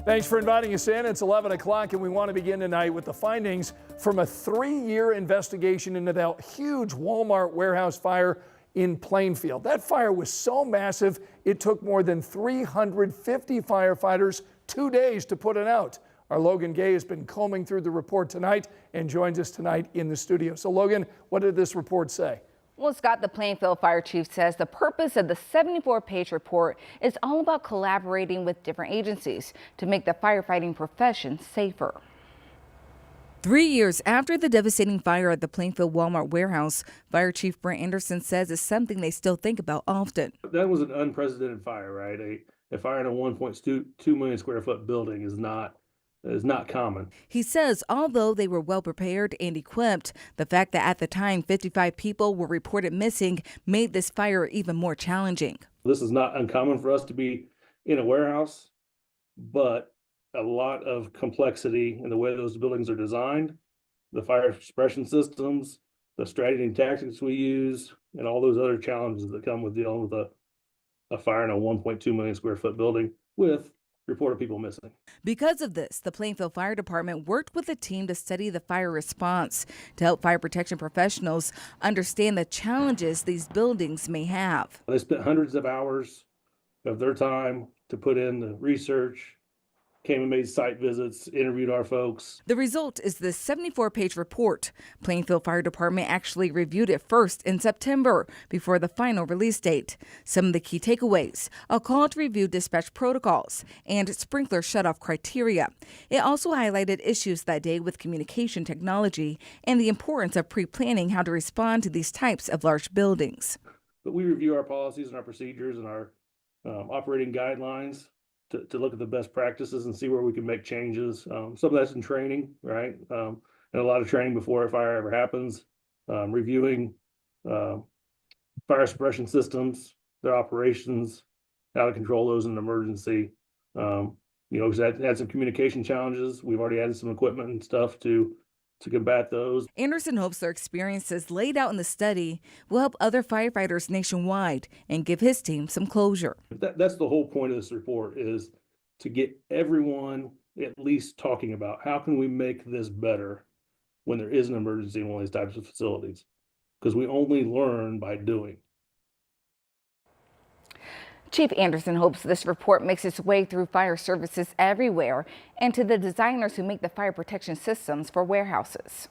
Thanks for inviting us in. It's 11 o'clock and we want to begin tonight with the findings from a 3-year investigation into that huge Walmart warehouse fire in Plainfield. That fire was so massive, it took more than 350 firefighters 2 days to put it out. Our Logan Gay has been combing through the report tonight and joins us tonight in the studio. So Logan, what did this report say? Well, Scott, the Plainfield Fire Chief says the purpose of the 74-page report is all about collaborating with different agencies to make the firefighting profession safer. 3 years after the devastating fire at the Plainfield Walmart warehouse, Fire Chief Brent Anderson says it's something they still think about often. That was an unprecedented fire, right? A fire in a 1.2 million square foot building is not common. He says although they were well prepared and equipped, the fact that at the time 55 people were reported missing made this fire even more challenging. This is not uncommon for us to be in a warehouse, but a lot of complexity in the way those buildings are designed, the fire suppression systems, the strategy and tactics we use, and all those other challenges that come with dealing with a fire in a 1.2 million square foot building with reported people missing. Because of this, the Plainfield Fire Department worked with a team to study the fire response to help fire protection professionals understand the challenges these buildings may have. They spent hundreds of hours of their time to put in the research, came and made site visits, interviewed our folks. The result is this 74-page report. Plainfield Fire Department actually reviewed it first in September before the final release date. Some of the key takeaways: a call to review dispatch protocols and sprinkler shutoff criteria. It also highlighted issues that day with communication technology and the importance of pre-planning how to respond to these types of large buildings. But we review our policies and our procedures and our operating guidelines to look at the best practices and see where we can make changes. Some of that's in training, right? And a lot of training before a fire ever happens, reviewing fire suppression systems, their operations, how to control those in an emergency. Because that had some communication challenges. We've already added some equipment and stuff to combat those. Anderson hopes their experiences laid out in the study will help other firefighters nationwide and give his team some closure. That's the whole point of this report, is to get everyone at least talking about how can we make this better when there is an emergency in one of these types of facilities, because we only learn by doing. Chief Anderson hopes this report makes its way through fire services everywhere and to the designers who make the fire protection systems for warehouses.